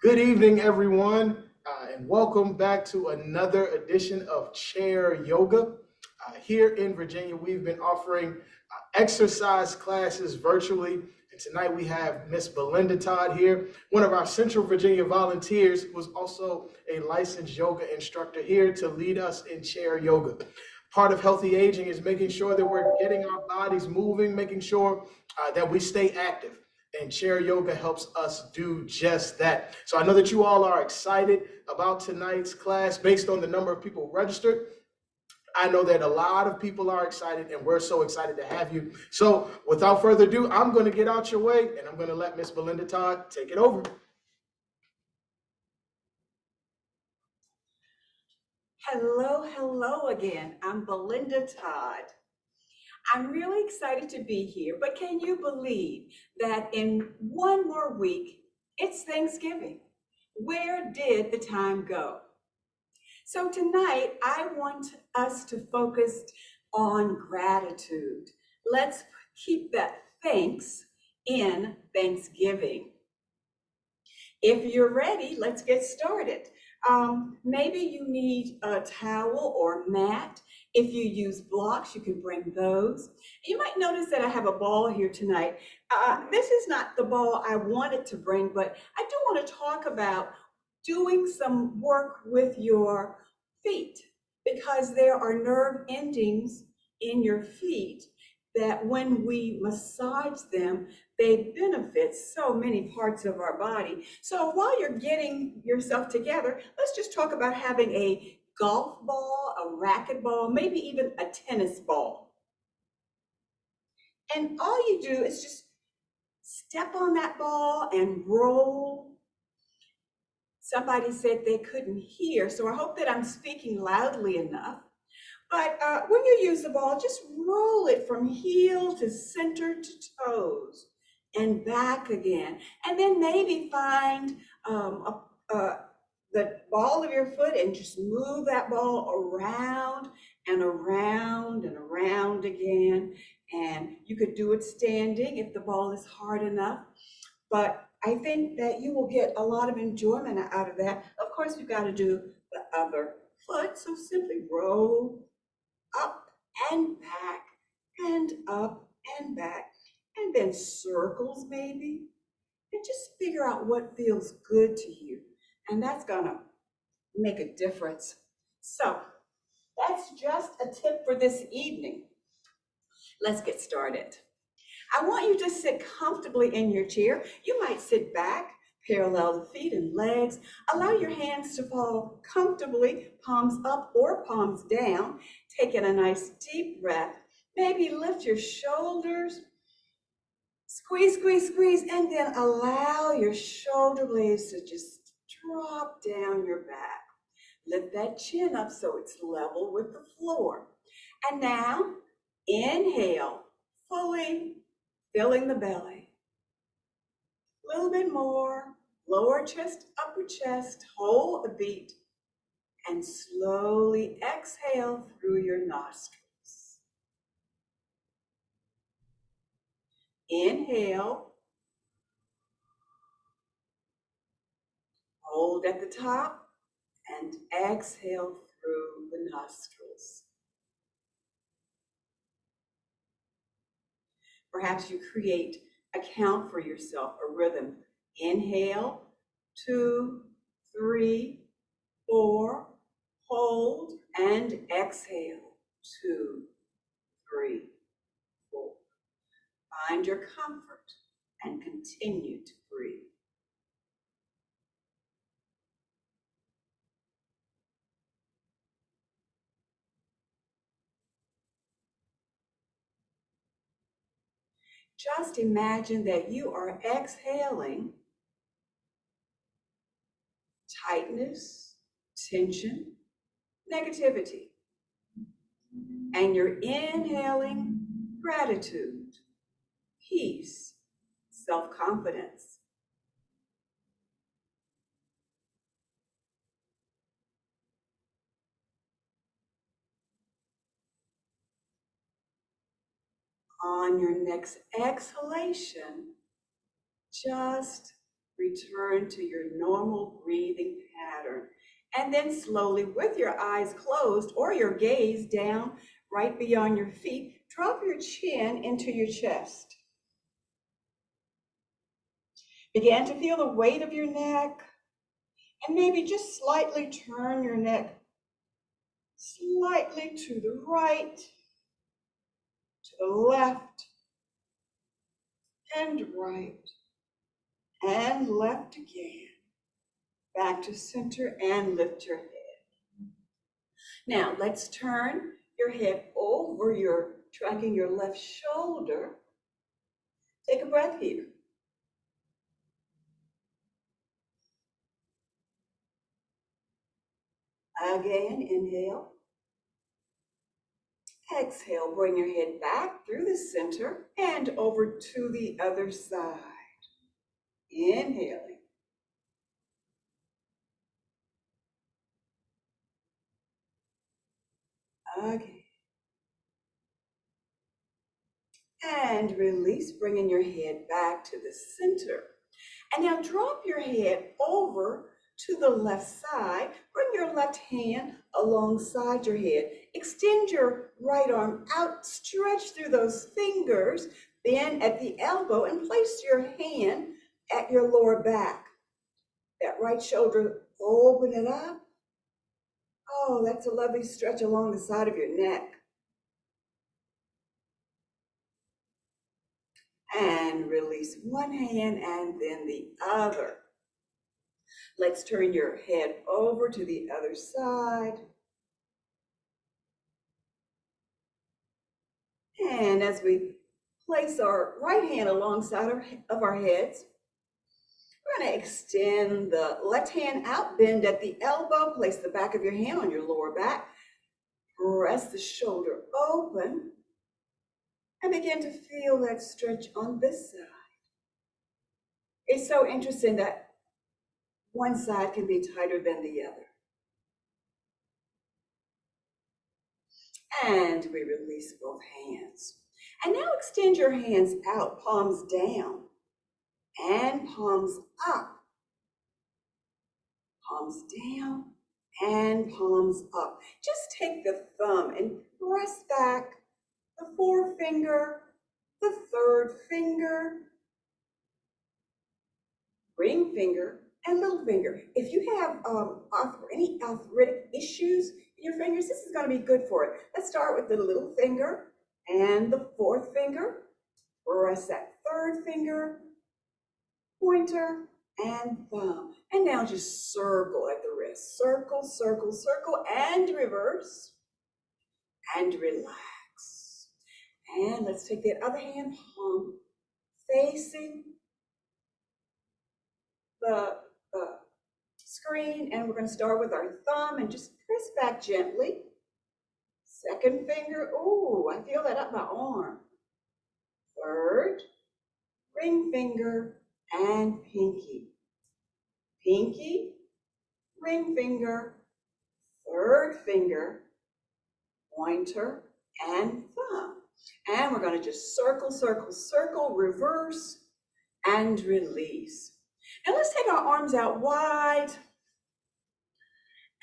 Good evening, everyone, and welcome back to another edition of Chair Yoga. Here in Virginia, we've been offering exercise classes virtually, and tonight we have Miss Belinda Todd here, one of our Central Virginia volunteers, who is also a licensed yoga instructor here to lead us in chair yoga. Part of healthy aging is making sure that we're getting our bodies moving, making sure that we stay active. And chair yoga helps us do just that. So I know that you all are excited about tonight's class based on the number of people registered. I know that a lot of people are excited, and we're so excited to have you. So without further ado, I'm going to get out your way, and I'm going to let Miss Belinda Todd take it over. Hello again. I'm Belinda Todd. I'm really excited to be here, but can you believe that in one more week, it's Thanksgiving? Where did the time go? So tonight, I want us to focus on gratitude. Let's keep that thanks in Thanksgiving. If you're ready, let's get started. Maybe you need a towel or mat. If you use blocks, you can bring those. You might notice that I have a ball here tonight. This is not the ball I wanted to bring, but I do want to talk about doing some work with your feet because there are nerve endings in your feet that when we massage them, they benefit so many parts of our body. So while you're getting yourself together, let's just talk about having a golf ball, a racket ball, maybe even a tennis ball. And all you do is just step on that ball and roll. Somebody said they couldn't hear, so I hope that I'm speaking loudly enough. But when you use the ball, just roll it from heel to center to toes and back again. And then maybe find the ball of your foot and just move that ball around and around and around again. And you could do it standing if the ball is hard enough. But I think that you will get a lot of enjoyment out of that. Of course, you've got to do the other foot. So simply roll up and back and up and back, and then circles maybe, and just figure out what feels good to you. And that's gonna make a difference. So that's just a tip for this evening. Let's get started. I want you to sit comfortably in your chair. You might sit back, parallel the feet and legs. Allow your hands to fall comfortably, palms up or palms down. Taking a nice deep breath. Maybe lift your shoulders. Squeeze, squeeze, squeeze, and then allow your shoulder blades to just drop down your back. Lift that chin up so it's level with the floor. And now, inhale, fully filling the belly. A little bit more, lower chest, upper chest, hold a beat, and slowly exhale through your nostrils. Inhale, hold at the top, and exhale through the nostrils. Perhaps you create a count for yourself, a rhythm. Inhale, 2, 3, 4, hold, and exhale, 2, 3, 4. Find your comfort and continue to breathe. Just imagine that you are exhaling tightness, tension, negativity. And you're inhaling gratitude, peace, self-confidence. On your next exhalation, just Return to your normal breathing pattern. And then slowly, with your eyes closed or your gaze down right beyond your feet, drop your chin into your chest. Begin to feel the weight of your neck, and maybe just slightly turn your neck slightly to the right, to the left, and right, and left again. Back to center and lift your head. Now let's turn your head over. You're tracking your left shoulder. Take a breath here. Again, inhale. Exhale, bring your head back through the center and over to the other side. Inhaling. Again. And release, bringing your head back to the center. And now drop your head over to the left side. Bring your left hand alongside your head. Extend your right arm out, stretch through those fingers, bend at the elbow, and place your hand at your lower back. That right shoulder, open it up. Oh, that's a lovely stretch along the side of your neck. And release one hand and then the other. Let's turn your head over to the other side. And as we place our right hand alongside of our heads, we're going to extend the left hand out, bend at the elbow, place the back of your hand on your lower back, press the shoulder open, and begin to feel that stretch on this side. It's so interesting that one side can be tighter than the other. And we release both hands. And now extend your hands out, palms down and palms up. Palms down and palms up. Just take the thumb and press back the forefinger, the third finger, ring finger, and little finger. If you have any arthritic issues in your fingers, this is going to be good for it. Let's start with the little finger and the fourth finger. Press that third finger, pointer, and thumb. And now just circle at the wrist. Circle, circle, circle, and reverse. And relax. And let's take that other hand, palm facing the screen, and we're going to start with our thumb and just press back gently. Second finger, oh, I feel that up my arm. Third, ring finger, and pinky. Pinky, ring finger, third finger, pointer, and thumb. And we're going to just circle, circle, circle, reverse, and release. Now let's take our arms out wide.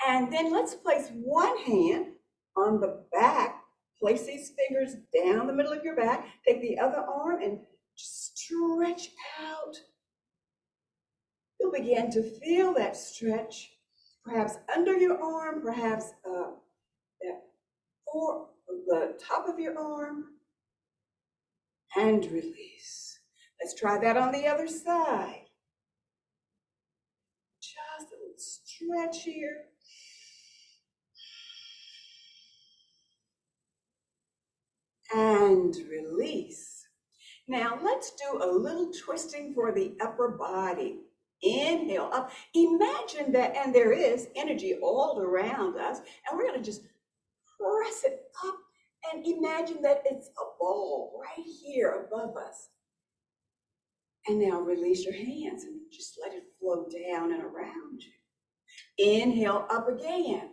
And then let's place one hand on the back. Place these fingers down the middle of your back. Take the other arm and stretch out. You'll begin to feel that stretch, perhaps under your arm, perhaps for the top of your arm, and release. Let's try that on the other side. Just a little stretch here. And release. Now let's do a little twisting for the upper body. Inhale up. Imagine that, and there is energy all around us, and we're going to just press it up and imagine that it's a ball right here above us. And now release your hands and just let it flow down and around you. Inhale up again.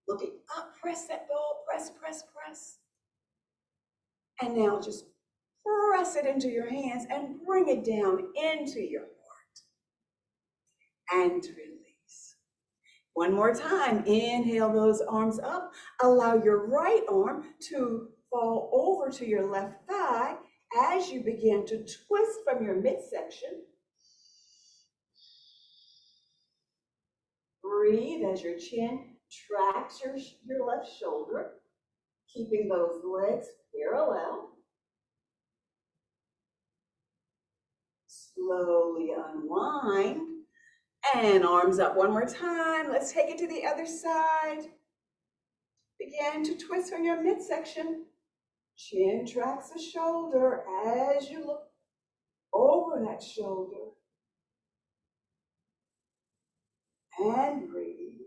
Looking up, press that ball, press, press, press. And now just press it into your hands and bring it down into your heart. and release. One more time, inhale those arms up. Allow your right arm to fall over to your left thigh as you begin to twist from your midsection. Breathe as your chin tracks your left shoulder, keeping those legs parallel. Slowly unwind and arms up one more time. Let's take it to the other side. Begin to twist from your midsection. Chin tracks the shoulder as you look over that shoulder. And breathe.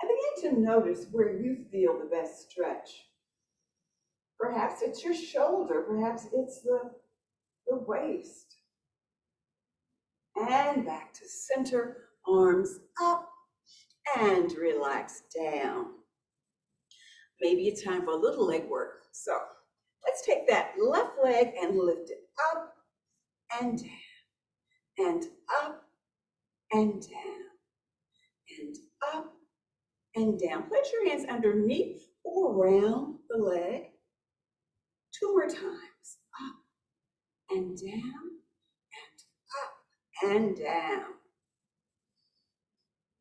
And begin to notice where you feel the best stretch. Perhaps it's your shoulder, perhaps it's the waist. And back to center, arms up and relax down. Maybe it's time for a little leg work. So let's take that left leg and lift it up and down, and up and down, and up and down. Place your hands underneath or around the leg. 2 more times. Up and down, and up and down.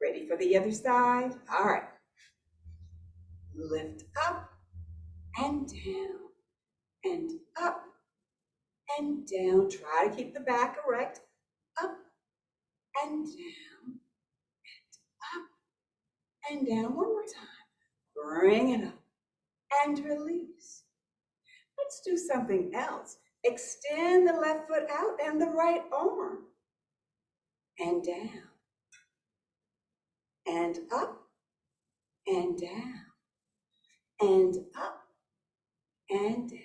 Ready for the other side? All right. Lift up and down, and up and down. Try to keep the back erect. Up and down, and up and down. One more time. Bring it up and release. Let's do something else. Extend the left foot out and the right arm. And down. And up and down. And up and down.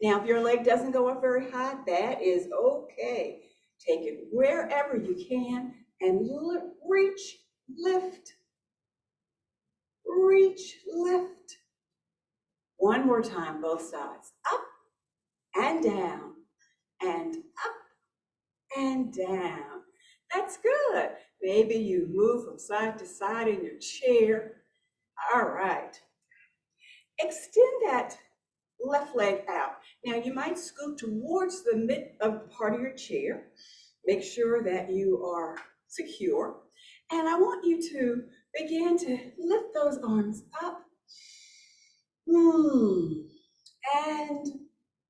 Now, if your leg doesn't go up very high, that is okay. Take it wherever you can and reach, lift. Reach, lift. One more time, both sides. Up and down, and up and down. That's good. Maybe you move from side to side in your chair. All right. Extend that left leg out. Now you might scoot towards the mid of part of your chair. Make sure that you are secure. And I want you to begin to lift those arms up. And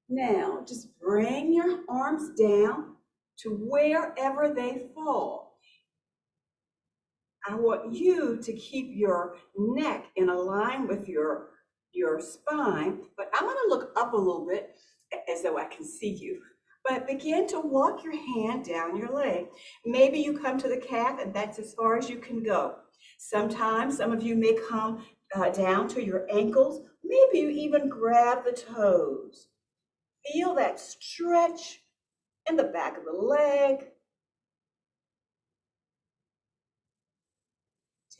now just bring your arms down to wherever they fall. I want you to keep your neck in a line with your spine, but I'm going to look up a little bit as though I can see you. But begin to walk your hand down your leg. Maybe you come to the calf and that's as far as you can go. Sometimes some of you may come down to your ankles. Maybe you even grab the toes. Feel that stretch in the back of the leg.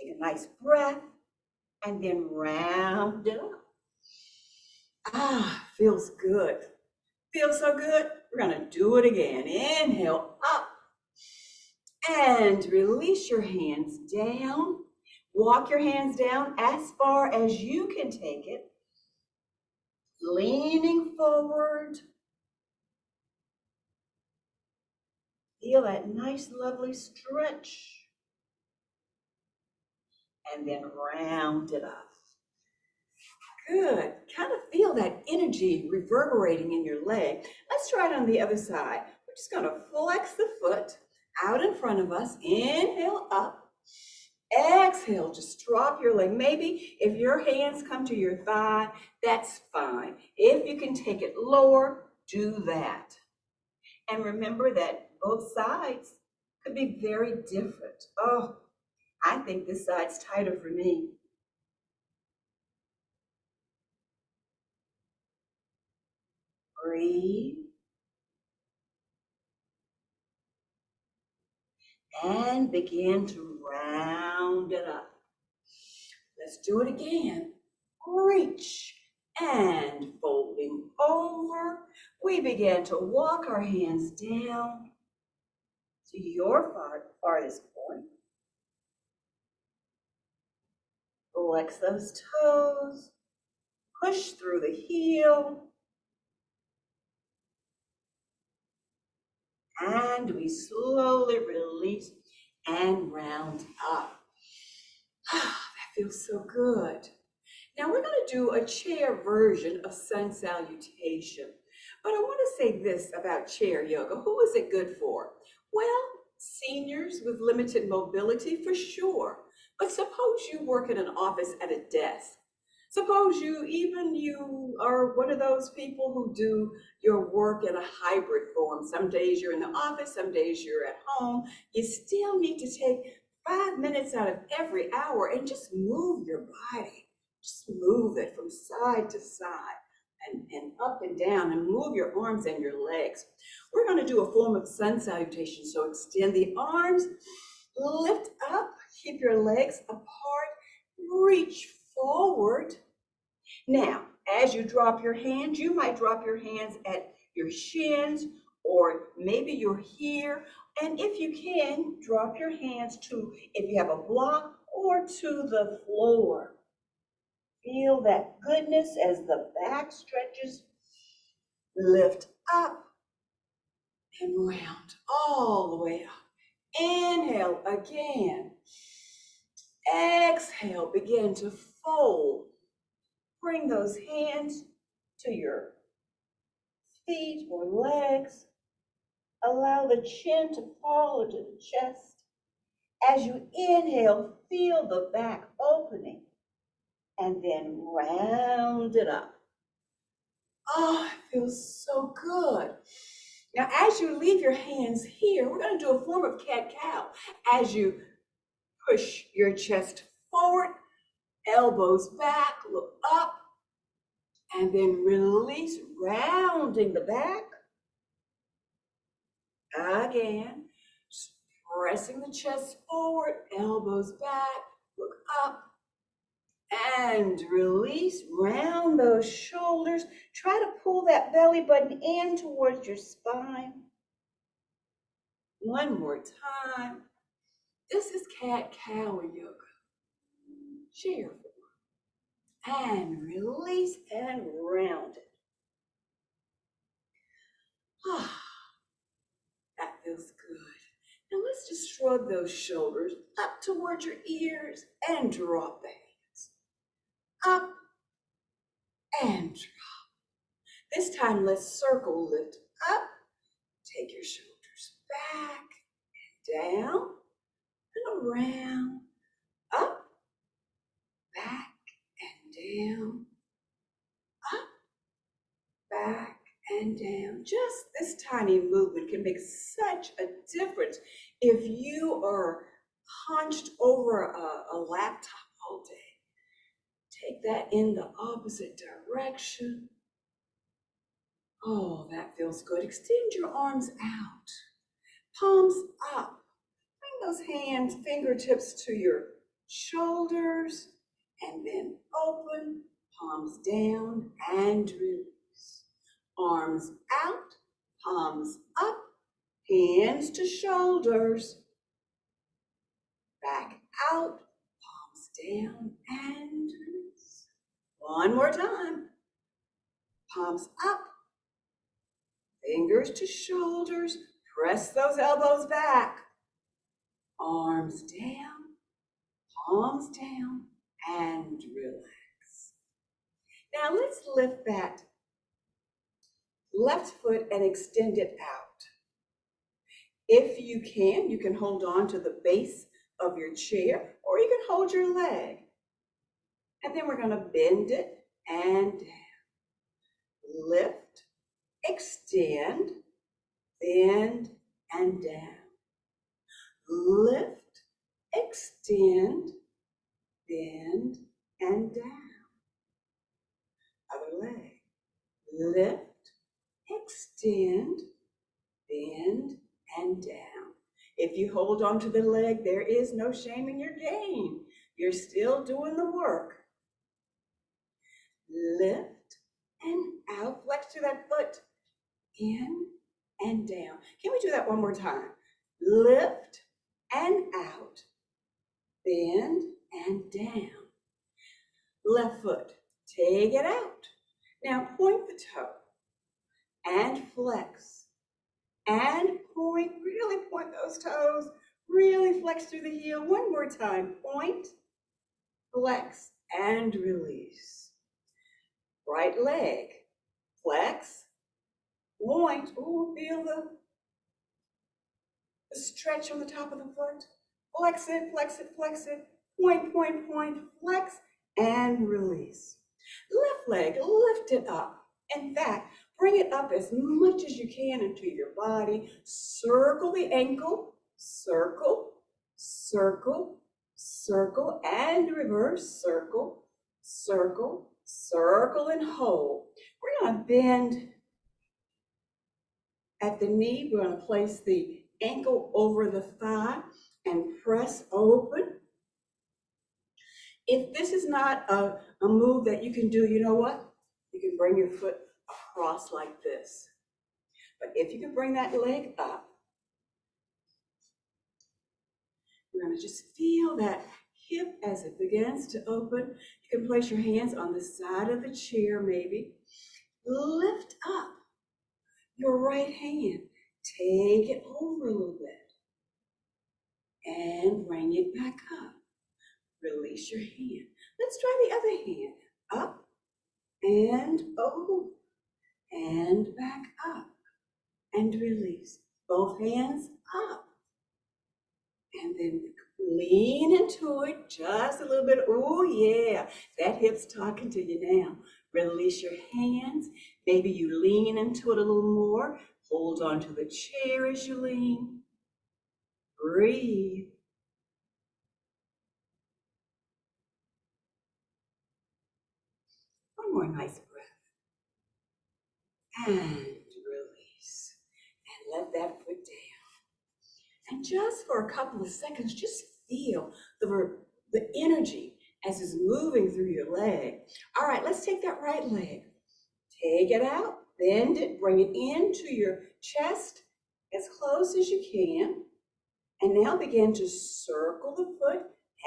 Take a nice breath and then round it up. Feels good. Feels so good. We're going to do it again. Inhale up and release your hands down. Walk your hands down as far as you can take it. Leaning forward. Feel that nice, lovely stretch. And then round it up. Good. Kind of feel that energy reverberating in your leg. Let's try it on the other side. We're just going to flex the foot out in front of us. Inhale up. Exhale, just drop your leg. Maybe if your hands come to your thigh, that's fine. If you can take it lower, do that. And remember that both sides could be very different. Oh, I think this side's tighter for me. Breathe. And begin to round it up. Let's do it again. Reach and folding over. We begin to walk our hands down to your farthest point. Flex those toes, push through the heel, and we slowly release and round up. That feels so good. Now we're going to do a chair version of sun salutation. But I want to say this about chair yoga. Who is it good for? Well, seniors with limited mobility for sure. But suppose you work in an office at a desk. Suppose you are one of those people who do your work in a hybrid form. Some days you're in the office, some days you're at home. You still need to take 5 minutes out of every hour and just move your body. Just move it from side to side and up and down, and move your arms and your legs. We're going to do a form of sun salutation. So extend the arms, lift up, keep your legs apart, reach forward. Now, as you drop your hands, you might drop your hands at your shins, or maybe you're here. And if you can, drop your hands to, if you have a block, or to the floor. Feel that goodness as the back stretches. Lift up and round all the way up. Inhale again. Exhale, begin to fold. Bring those hands to your feet or legs. Allow the chin to fall into the chest. As you inhale, feel the back opening, and then round it up. Oh, it feels so good. Now, as you leave your hands here, we're going to do a form of cat-cow. As you push your chest forward, elbows back, look up, and then release, rounding the back. Again, pressing the chest forward, elbows back, look up, and release, round those shoulders. Try to pull that belly button in towards your spine. One more time. This is cat-cow yoga. Chair form. And release and round it. That feels good. Now let's just shrug those shoulders up towards your ears and drop the hands. Up and drop. This time let's circle, lift up. Take your shoulders back and down and around. Up, back and down. Up, back and down. Just this tiny movement can make such a difference if you are hunched over a laptop all day. Take that in the opposite direction. Oh, that feels good. Extend your arms out. Palms up. Bring those hands, fingertips to your shoulders, and then open, palms down and release. Arms out, palms up, hands to shoulders. Back out, palms down and release. One more time. Palms up, fingers to shoulders. Press those elbows back. Arms down, palms down, and relax. Now let's lift that left foot and extend it out. If you can hold on to the base of your chair, or you can hold your leg. And then we're going to bend it and down. Lift, extend, bend, and down. Lift, extend, bend, and down. Other leg. Lift, extend, bend, and down. If you hold on to the leg, there is no shame in your game. You're still doing the work. Lift and out. Flex to that foot. In and down. Can we do that one more time? lift and out, bend and down. Left foot, take it out. Now point the toe and flex and point, really point those toes, really flex through the heel. One more time, point, flex and release. Right leg, flex, point, ooh, feel the stretch on the top of the foot. Flex it, flex it, flex it. Point, point, point, flex and release. Left leg, lift it up. In fact, bring it up as much as you can into your body. Circle the ankle, circle, circle, circle, and reverse, circle, circle, circle, and hold. We're gonna bend at the knee. We're gonna place the ankle over the thigh and press open. If this is not a move that you can do, you know what? You can bring your foot across like this. But if you can bring that leg up, you're gonna just feel that hip as it begins to open. You can place your hands on the side of the chair maybe. Lift up your right hand. Take it over a little bit. And bring it back up. Release your hand. Let's try the other hand. Up and over and back up and release. Both hands up. And then lean into it just a little bit. Oh yeah, that hip's talking to you now. Release your hands. Maybe you lean into it a little more. Hold on to the chair as you lean. Breathe. One more nice breath. And release. And let that foot down. And just for a couple of seconds, just feel the energy as it's moving through your leg. All right, let's take that right leg. Take it out, bend it, bring it into your chest as close as you can. And now begin to circle the foot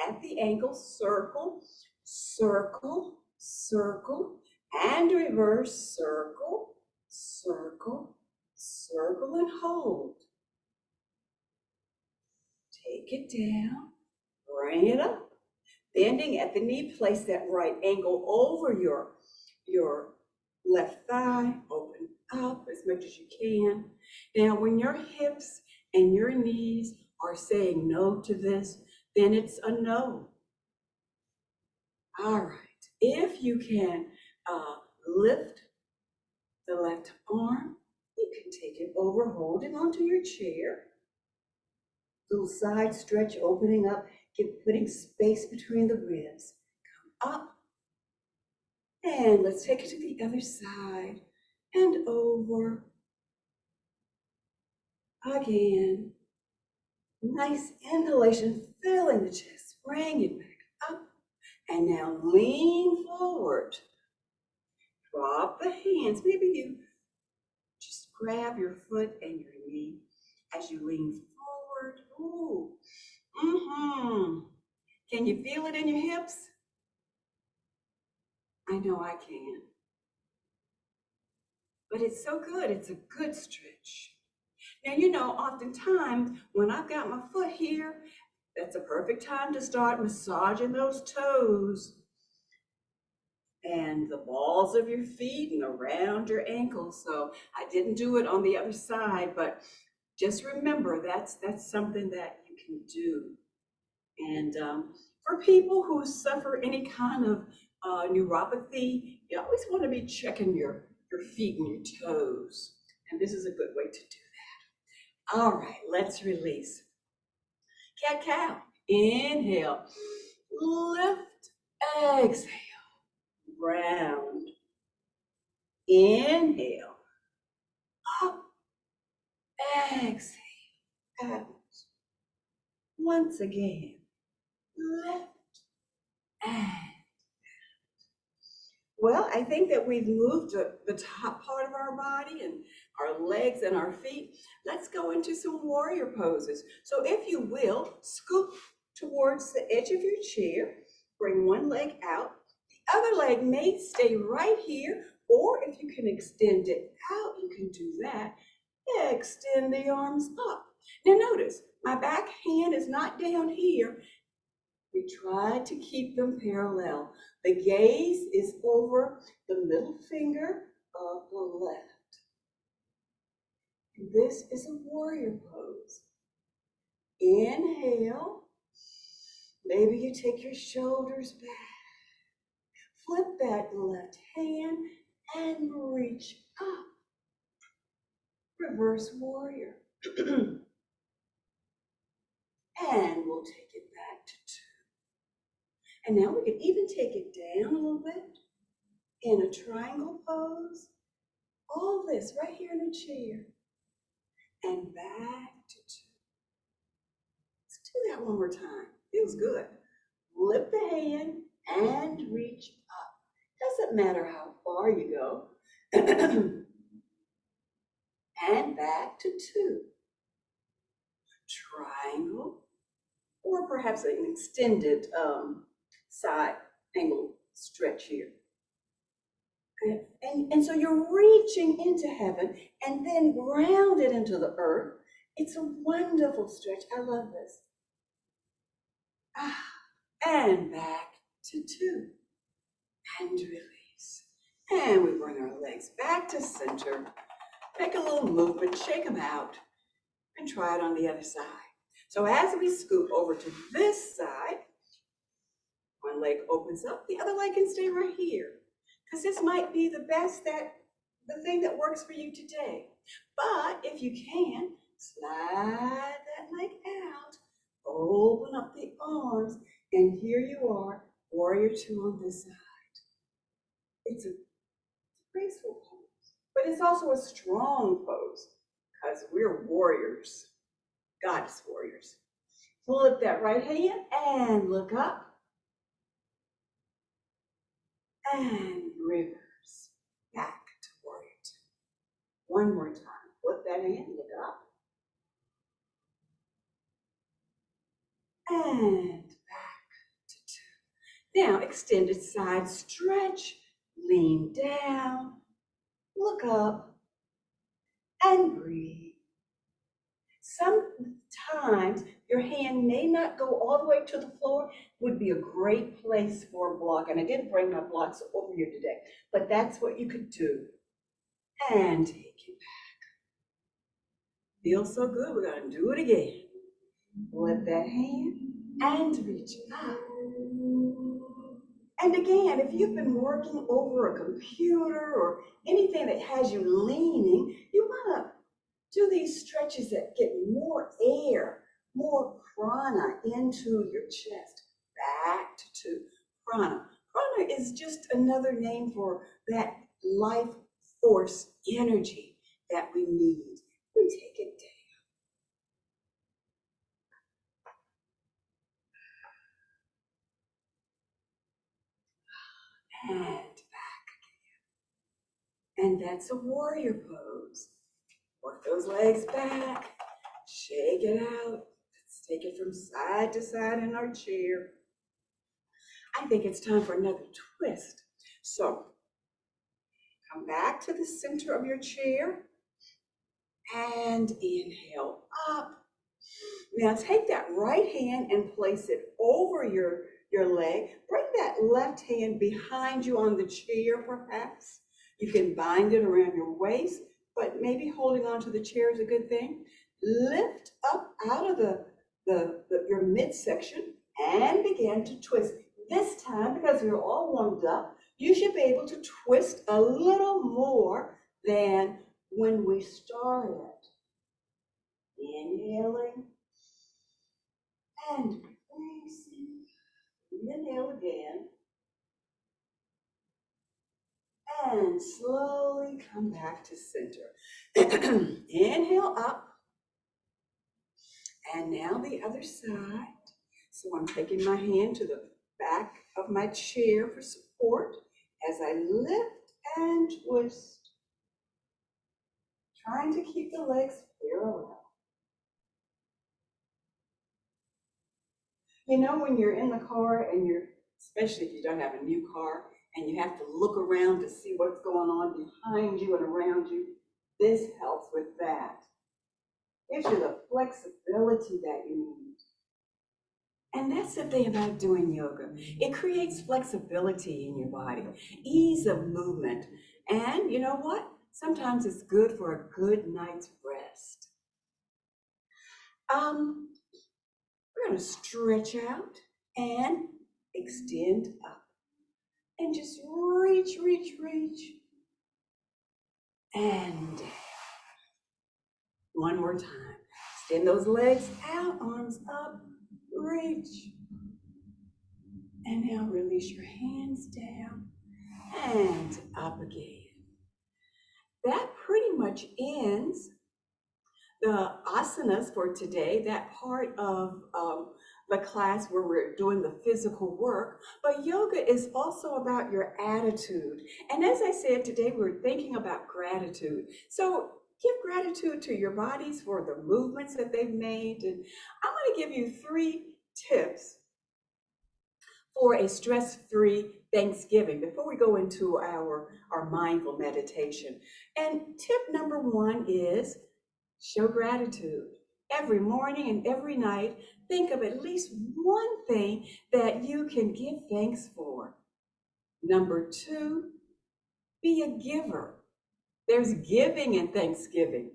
at the ankle, circle, circle, circle, and reverse, circle, circle, circle, and hold. Take it down, bring it up. Bending at the knee, place that right ankle over your left thigh, open up as much as you can. Now, when your hips and your knees are saying no to this, then it's a no. All right, if you can lift the left arm, you can take it over, holding onto your chair. Little side stretch, opening up, putting space between the ribs. Come up. And let's take it to the other side and over. Again. Nice inhalation, filling the chest. Bring it back up. And now lean forward. Drop the hands. Maybe you just grab your foot and your knee as you lean forward. Ooh. Can you feel it in your hips? I know I can. But it's so good. It's a good stretch. Now, you know, oftentimes when I've got my foot here, that's a perfect time to start massaging those toes and the balls of your feet and around your ankles. So I didn't do it on the other side, but just remember that's something that you can do. And for people who suffer any kind of neuropathy, you always want to be checking your feet and your toes. And this is a good way to do that. All right, let's release. Cat-cow. Inhale. Lift. Exhale. Round. Inhale. Up. Exhale. Out. Once again. Lift and out. Well, I think that we've moved the top part of our body and our legs and our feet. Let's go into some warrior poses. So if you will, scoop towards the edge of your chair, bring one leg out. The other leg may stay right here, or if you can extend it out, you can do that. Extend the arms up. Now notice, my back hand is not down here. We try to keep them parallel. The gaze is over the middle finger of the left. This is a warrior pose. Inhale. Maybe you take your shoulders back. Flip that left hand and reach up. Reverse warrior. And we'll take it back to 2. And now we can even take it down a little bit in a triangle pose. All this right here in the chair. And back to 2. Let's do that one more time. Feels good. Lift the hand and reach up. Doesn't matter how far you go. And back to 2. Triangle, or perhaps an extended side angle stretch here. And so you're reaching into heaven and then grounded into the earth. It's a wonderful stretch. I love this. And back to 2. And release. And we bring our legs back to center. Make a little movement, shake them out, and try it on the other side. So as we scoop over to this side, one leg opens up, the other leg can stay right here. Because this might be the thing that works for you today. But if you can, slide that leg out, open up the arms, and here you are, warrior 2 on this side. It's a graceful pose, but it's also a strong pose because we're warriors, goddess warriors. Flip that right hand and look up and reverse back to warrior 2. One more time. Flip that hand, look up and back to 2. Now extended side stretch. Lean down, look up, and breathe. Sometimes your hand may not go all the way to the floor. Would be a great place for a block. And I didn't bring my blocks over here today, but that's what you could do. And take it back. Feels so good, we're gonna do it again. Lift that hand and reach up. And again, if you've been working over a computer or anything that has you leaning, you want to do these stretches that get more air, more prana into your chest. Back to 2. Prana. Prana is just another name for that life force energy that we need. We take it down. And back again. And that's a warrior pose. Work those legs back, shake it out. Let's take it from side to side in our chair. I think it's time for another twist. So come back to the center of your chair and inhale up. Now take that right hand and place it over your leg. Bring that left hand behind you on the chair perhaps. You can bind it around your waist, but maybe holding on to the chair is a good thing. Lift up out of your midsection and begin to twist. This time, because you're all warmed up, you should be able to twist a little more than when we started. Inhaling and releasing. Inhale again. And slowly come back to center. Inhale up. And now the other side. So I'm taking my hand to the back of my chair for support. as I lift and twist, trying to keep the legs parallel. You know, when you're in the car and especially if you don't have a new car, and you have to look around to see what's going on behind you and around you, this helps with that. Gives you the flexibility that you need. And that's the thing about doing yoga. It creates flexibility in your body, ease of movement. And you know what? Sometimes it's good for a good night's rest. We're going to stretch out and extend up. And just reach, reach, reach. And one more time. Extend those legs out, arms up, reach. And now release your hands down and up again. That pretty much ends the asanas for today, that part of the class where we're doing the physical work. But yoga is also about your attitude. And as I said today, we're thinking about gratitude. So give gratitude to your bodies for the movements that they've made. And I'm going to give you 3 tips for a stress-free Thanksgiving before we go into our mindful meditation. And tip number 1 is show gratitude. Every morning and every night, think of at least one thing that you can give thanks for. Number 2, be a giver. There's giving in Thanksgiving.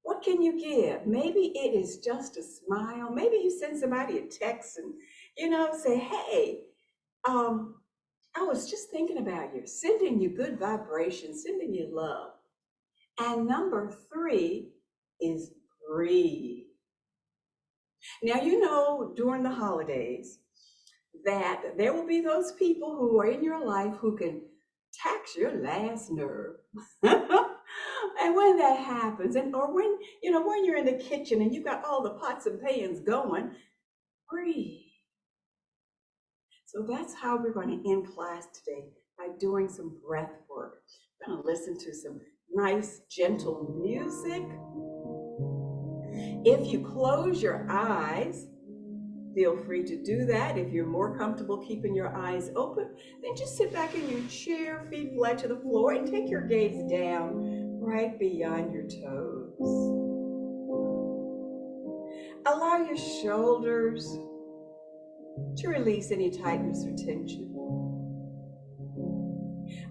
What can you give? Maybe it is just a smile. Maybe you send somebody a text and, say, hey, I was just thinking about you, sending you good vibrations, sending you love. And number 3 is breathe. Now, during the holidays that there will be those people who are in your life who can tax your last nerve. And when that happens, or when you're in the kitchen and you've got all the pots and pans going, breathe. So that's how we're going to end class today, by doing some breath work. We're going to listen to some nice, gentle music. If you close your eyes, feel free to do that. If you're more comfortable keeping your eyes open, then just sit back in your chair, feet flat to the floor, and take your gaze down right beyond your toes. Allow your shoulders to release any tightness or tension.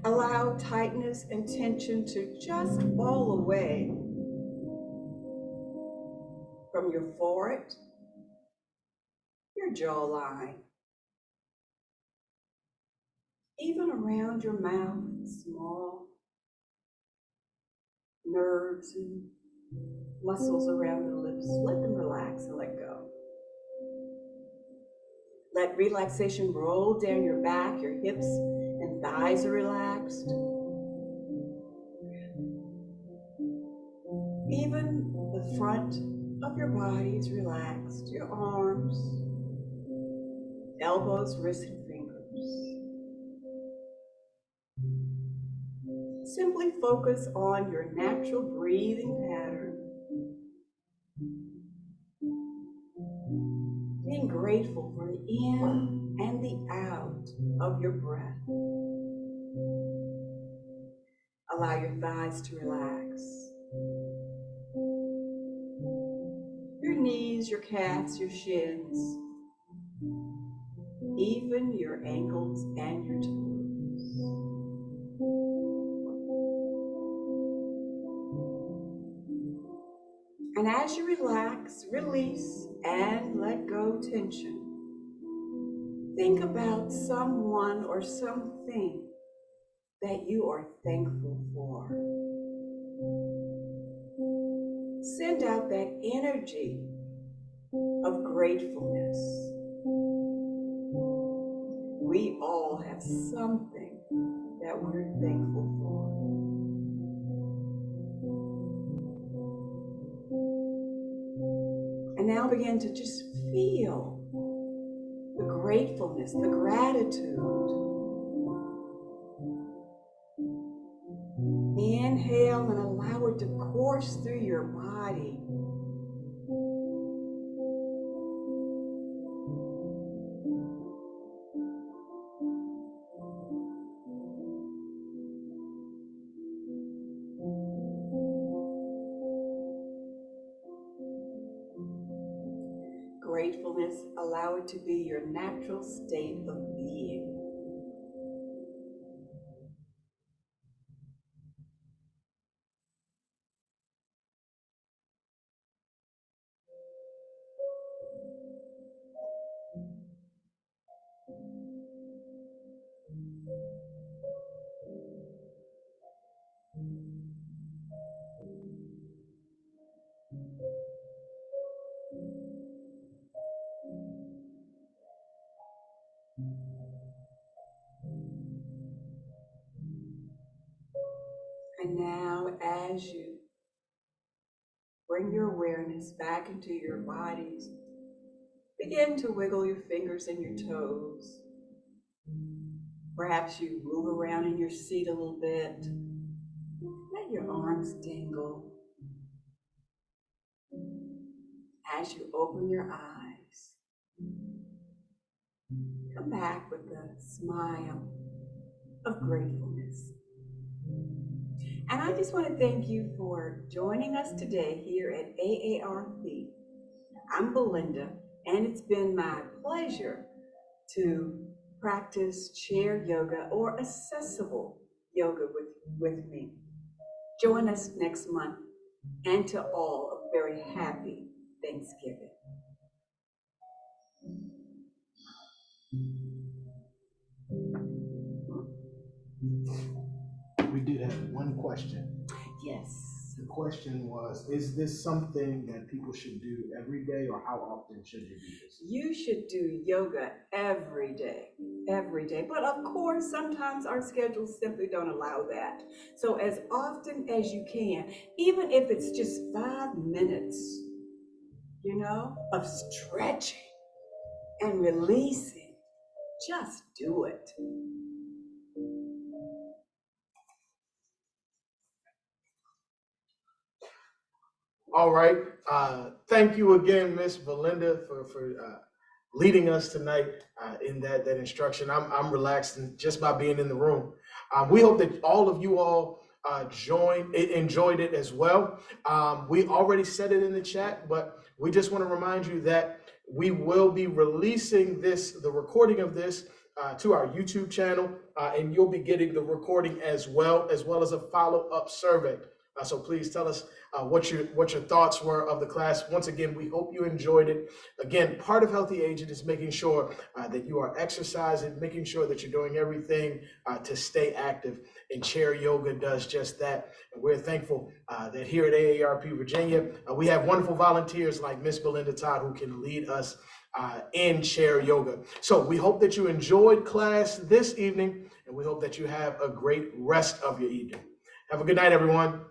Allow tightness and tension to just fall away from your forehead, your jawline, even around your mouth, small nerves and muscles around the lips. Let them relax and let go. Let relaxation roll down your back, your hips and thighs are relaxed. Even the front of your body is relaxed, your arms, elbows, wrists, and fingers. Simply focus on your natural breathing pattern, being grateful for the in and the out of your breath. Allow your thighs to relax. Your knees, your calves, your shins, even your ankles and your toes. And as you relax, release, and let go tension, think about someone or something that you are thankful for. Send out that energy of gratefulness. We all have something that we're thankful for. And now begin to just feel the gratefulness, the gratitude course through your body. Gratefulness, allow it to be your natural state of being. And now, as you bring your awareness back into your bodies, begin to wiggle your fingers and your toes. Perhaps you move around in your seat a little bit. Let your arms dangle. As you open your eyes, come back with a smile of gratefulness. And I just want to thank you for joining us today here at AARP. I'm Belinda, and it's been my pleasure to practice chair yoga or accessible yoga with me. Join us next month, and to all a very happy Thanksgiving. We did have one question. Yes. The question was, is this something that people should do every day, or how often should you do this? You should do yoga every day. But of course, sometimes our schedules simply don't allow that. So as often as you can, even if it's just 5 minutes, of stretching and releasing, just do it. All right. Thank you again, Miss Belinda, for leading us tonight in that instruction. I'm relaxed just by being in the room. We hope that all of you all enjoyed it as well. We already said it in the chat, but we just want to remind you that we will be releasing the recording of this to our YouTube channel, and you'll be getting the recording as well as a follow-up survey. So please tell us what your thoughts were of the class. Once again, we hope you enjoyed it. Again, part of Healthy Aging is making sure that you are exercising, making sure that you're doing everything to stay active. And chair yoga does just that. And we're thankful that here at AARP Virginia, we have wonderful volunteers like Miss Belinda Todd who can lead us in chair yoga. So we hope that you enjoyed class this evening, and we hope that you have a great rest of your evening. Have a good night, everyone.